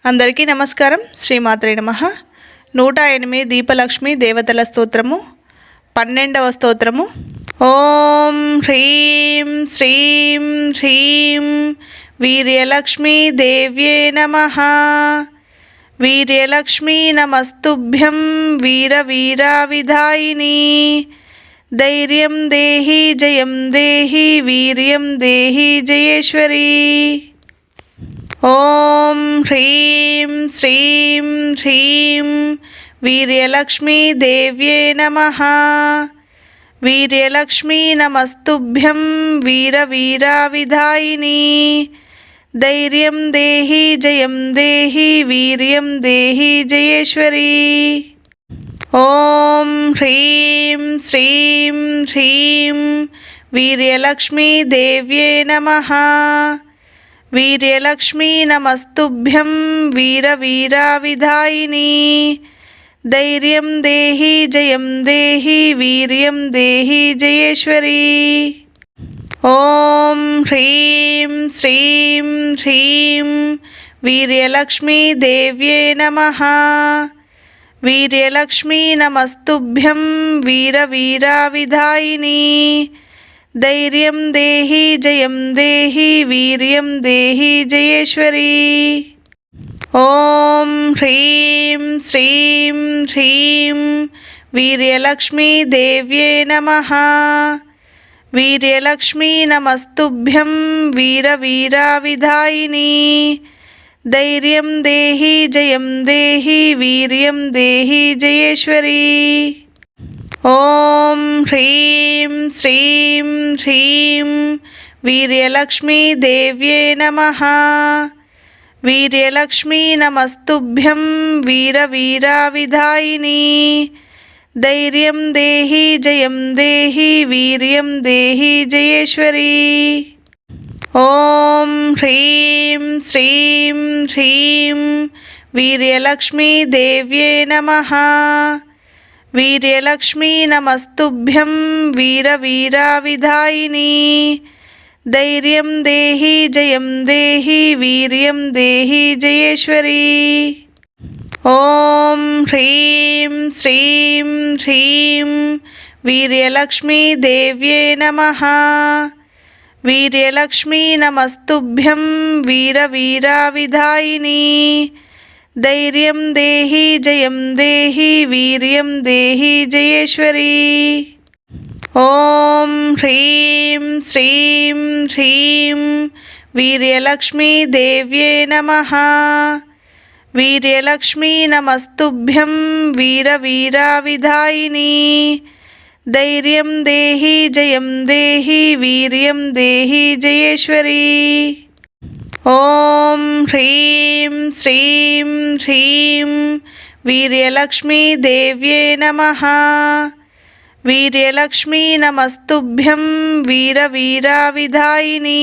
అందరికీ నమస్కారం. శ్రీమాత్రే నమః. 108 దీపలక్ష్మి దేవతల స్తోత్రము 12వ స్తోత్రము. ఓం హ్రీం శ్రీం హ్రీం వీర్యలక్ష్మీ దేవ్యే నమః. వీర్యలక్ష్మీ నమస్తుభ్యం వీరవీరావిధాయిని. ధైర్యం దేహి జయం దేహి వీర్యం దేహి జయేశ్వరీ. ఓం హ్రీం శ్రీం హ్రీం వీర్యలక్ష్మీ దేవ్యే నమః. వీర్యలక్ష్మీ నమస్తుభ్యం వీరవీరావిధాయిని. ధైర్యం దేహి జయం దేహి వీర్యం దేహి జయేశ్వరీ. ఓం హ్రీం శ్రీం హ్రీం వీర్యలక్ష్మీ దేవ్యే నమః. వీర్యలక్ష్మీ నమస్తుభ్యం వీరవీరావిధాయిని. ధైర్యం దేహి జయం దేహి వీర్యం దేహి జయేశ్వరీ. ఓం హ్రీం శ్రీం హ్రీం వీర్యలక్ష్మీ దేవ్యే నమః. వీర్యలక్ష్మీ నమస్తుభ్యం వీరవీరావిధాయిని. ధైర్యం దేహి జయం దేహి వీర్యం దేహి జయేశ్వరీ. ఓం హ్రీం శ్రీం హ్రీం వీర్యలక్ష్మీ దేవ్యే నమః. వీర్యలక్ష్మీ నమస్తుభ్యం వీరవీరావిధాయిని. ధైర్యం దేహి జయం దేహి వీర్యం దేహి జయేశ్వరీ. ఓం హ్రీం శ్రీం హ్రీం వీర్యలక్ష్మీ దేవ్యే నమః. వీర్యలక్ష్మీ నమస్తుభ్యం వీరవీరావిధాయిని. ధైర్యం దేహి జయం దేహి వీర్యం దేహి జయేశ్వరీ. ఓం హ్రీం శ్రీం హ్రీం వీర్యలక్ష్మీ దేవ్యే నమః. వీర్యలక్ష్మీ నమస్తుభ్యం వీరవీరావిధాయిని. ధైర్యం దేహి జయం దేహి వీర్యం దేహి జయేశ్వరీ. ఓం హ్రీం శ్రీం హ్రీం వీర్యలక్ష్మీ దేవ్యే నమః. వీర్యలక్ష్మీ నమస్తుభ్యం వీరవీరావిధాయిని. ధైర్యం దేహి జయం దేహి వీర్యం దేహి జయేశ్వరీ. ఓం హ్రీం శ్రీం హ్రీం వీర్యలక్ష్మీ దేవ్యే నమః. వీర్యలక్ష్మీ నమస్తుభ్యం వీరవీరావిధాయిని. ధైర్యం దేహి జయం దేహి వీర్యం దేహి జయేశ్వరీ. ఓం హ్రీం శ్రీం హ్రీం వీర్యలక్ష్మీ దేవ్యే నమః. వీర్యలక్ష్మీ నమస్తుభ్యం వీరవీరావిధాయిని.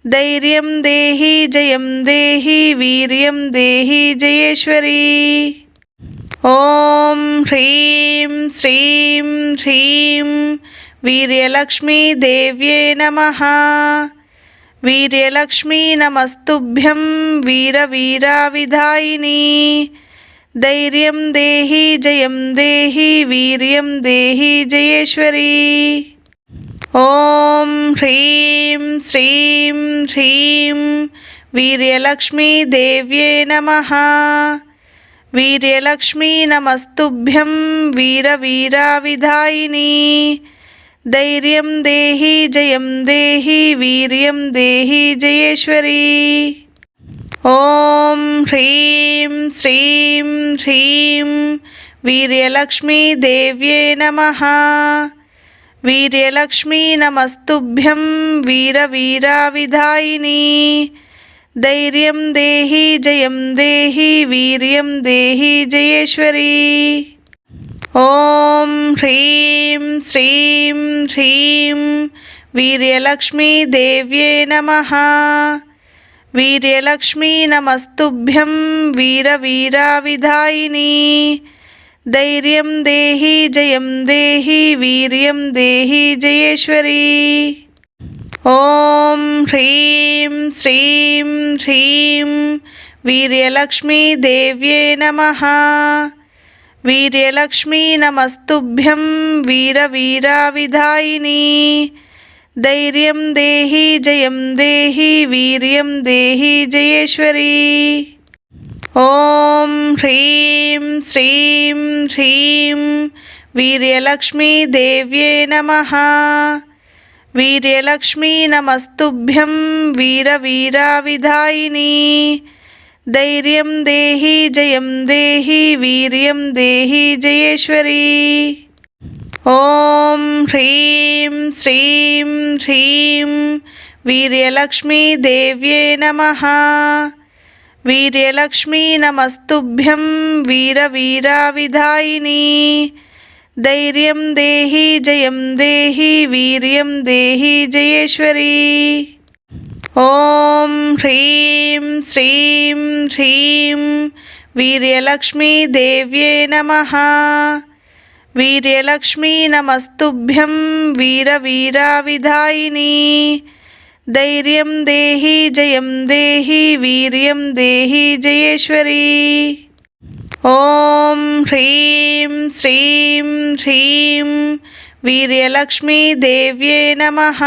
ధైర్యం దేహి జయం దేహి వీర్యం దేహి జయేశ్వరీ. ఓం హ్రీం శ్రీం హ్రీం వీర్యలక్ష్మీ దేవ్యే నమః. వీర్యలక్ష్మీ నమస్తుభ్యం వీరవీరావిధాయిని. ధైర్యం దేహి జయం దేహి వీర్యం దేహి జయేశ్వరీ. ఓం హ్రీం శ్రీం హ్రీం వీర్యలక్ష్మీ దేవ్యే నమః. వీర్యలక్ష్మీ నమస్తుభ్యం వీరవీరావిధాయిని. ధైర్యం దేహి జయం దేహి వీర్యం దేహి జయేశ్వరీ. ఓం హ్రీం శ్రీం హ్రీం వీర్యలక్ష్మీ దేవ్యే నమః. వీర్యలక్ష్మీ నమస్తుభ్యం వీరవీరావిధాయిని. ధైర్యం దేహి జయం దేహి వీర్యం దేహి జయేశ్వరీ. ఓం హ్రీం శ్రీం హ్రీం వీర్యలక్ష్మీ దేవ్యే నమః. వీర్యలక్ష్మీ నమస్తుభ్యం వీరవీరావిధాయిని. ధైర్యం దేహి జయం దేహి వీర్యం దేహి జయేశ్వరీ. ఓం హ్రీం శ్రీం హ్రీం వీర్యలక్ష్మీదేవ్యే నమః. వీర్యలక్ష్మీ నమస్తుభ్యం వీరవీరావిధాయిని. ధైర్యం దేహి జయం దేహి వీర్యం దేహి జయేశ్వరి. ఓం హ్రీం శ్రీం హ్రీం వీర్యలక్ష్మీదేవ్యే నమః. వీర్యలక్ష్మీ నమస్తుభ్యం వీరవీరావిధాయిని. ధైర్యం దేహి జయం దేహి వీర్యం దేహి జయేశ్వరి. ఓం హ్రీం శ్రీం హ్రీం వీర్యలక్ష్మీదేవ్యే నమః. వీర్యలక్ష్మీ నమస్తుభ్యం వీరవీరావిధాయిని. ధైర్యం దేహి జయం దేహి వీర్యం దేహి జయేశ్వరి. ఓం హ్రీం శ్రీం హ్రీం వీర్యలక్ష్మీదేవ్యే నమః. వీర్యలక్ష్మీ నమస్తుభ్యం వీరవీరావిధాయిని. ధైర్యం దేహి జయం దేహి వీర్యం దేహి జయేశ్వరి. ఓం హ్రీం శ్రీం హ్రీం వీర్యలక్ష్మీదేవ్యే నమః.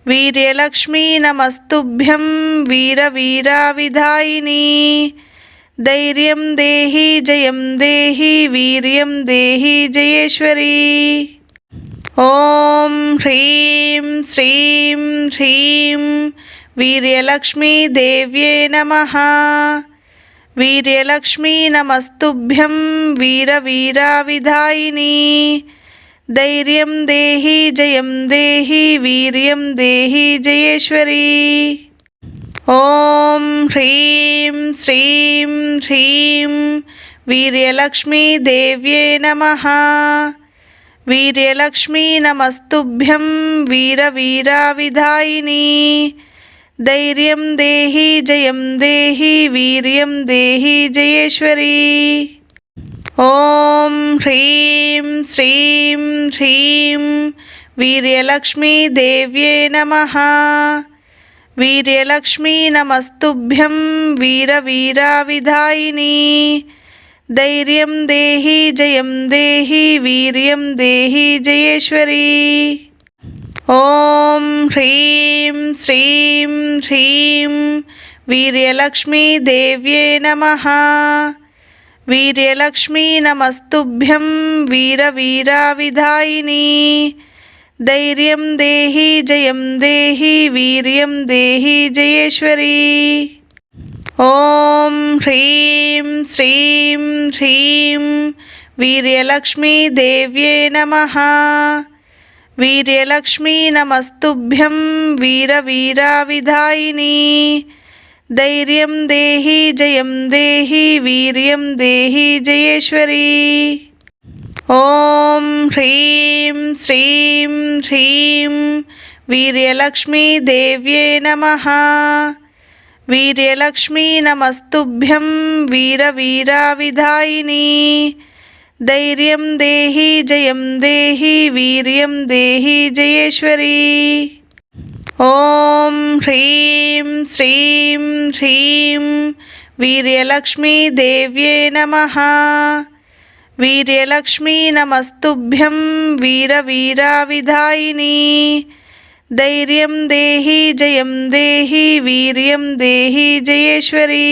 వీర్యలక్ష్మీ నమస్తుభ్యం వీరవీరావిధాయిని. ధైర్యం దేహి జయం దేహి వీర్యం దేహి జయేశ్వరి. ఓం హ్రీం శ్రీం హ్రీం వీర్యలక్ష్మీదేవ్యే నమః. వీర్యలక్ష్మీ నమస్తుభ్యం వీరవీరావిధాయిని. ధైర్యం దేహి జయం దేహి వీర్యం దేహి జయేశ్వరి. ఓం హ్రీం శ్రీం హ్రీం వీర్యలక్ష్మీదేవ్యే నమః. వీర్యలక్ష్మీ నమస్తుభ్యం వీరవీరావిధాయిని. ధైర్యం దేహి జయం దేహి వీర్యం దేహి జయేశ్వరి. ఓం హ్రీం శ్రీం హ్రీం వీర్యలక్ష్మీదేవ్యే నమః. వీర్యలక్ష్మీ నమస్తుభ్యం వీరవీరావిధాయిని. ధైర్యం దేహి జయం దేహి వీర్యం దేహి జయేశ్వరి. ఓం హ్రీం శ్రీం హ్రీం వీర్యలక్ష్మీదేవ్యే నమః. వీర్యలక్ష్మీ నమస్తుభ్యం వీరవీరావిధాయిని. ధైర్యం దేహి జయం దేహి వీర్యం దేహి జయేశ్వరి. ఓం హ్రీం శ్రీం హ్రీం వీర్యలక్ష్మీదేవ్యే నమః. వీర్యలక్ష్మీ నమస్తుభ్యం వీరవీరావిధాయిని. ధైర్యం దేహి జయం దేహి వీర్యం దేహి జయేశ్వరి. ఓం హ్రీం శ్రీం హ్రీం వీర్యలక్ష్మీదేవ్యే నమః. వీర్యలక్ష్మీ నమస్తుభ్యం వీరవీరావిధాయిని. ధైర్యం దేహి జయం దేహి వీర్యం దేహి జయేశ్వరి. ఓం హ్రీం శ్రీం హ్రీం వీర్యలక్ష్మీదేవ్యే నమః. వీర్యలక్ష్మీ నమస్తుభ్యం వీరవీరావిధాయిని. ధైర్యం దేహి జయం దేహి వీర్యం దేహి జయేశ్వరి.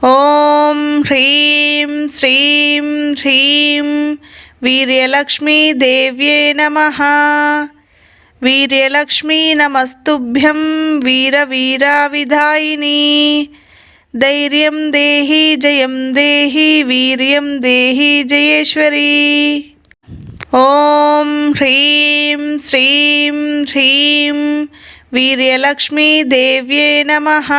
ఓం హ్రీం శ్రీం హ్రీం వీర్యలక్ష్మీదేవ్యే నమః. వీర్యలక్ష్మీ నమస్తుభ్యం వీరవీరావిధాయిని. ధైర్యం దేహి జయం దేహి వీర్యం దేహి జయేశ్వరి. ఓం హ్రీం శ్రీం హ్రీం వీర్యలక్ష్మీదేవ్యే నమః.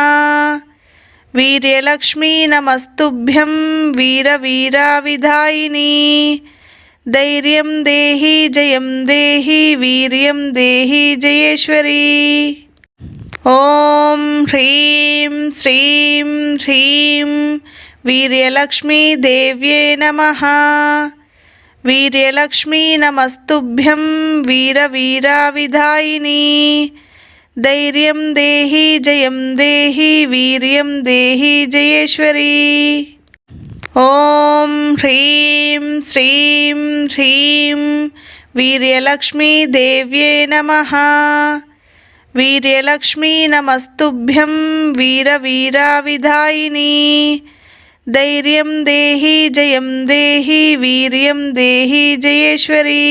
వీర్యలక్ష్మీ నమస్తుభ్యం వీరవీరావిధాయిని. ధైర్యం దేహి జయం దేహి వీర్యం దేహి జయేశ్వరి. ఓం హ్రీం శ్రీం హ్రీం వీర్యలక్ష్మీదేవ్యే నమః. వీర్యలక్ష్మీ నమస్తుభ్యం వీరవీరావిధాయిని ధైర్యం దేహి జయం దేహి వీర్యం దేహి జయేశ్వరి. ఓం హ్రీం శ్రీం హ్రీం వీర్యలక్ష్మీ దేవ్యే నమః. వీర్యలక్ష్మీ నమస్తుభ్యం వీరవీరావిధాయిని ధైర్యం దేహి జయం దేహి వీర్యం దేహి జయేశ్వరి.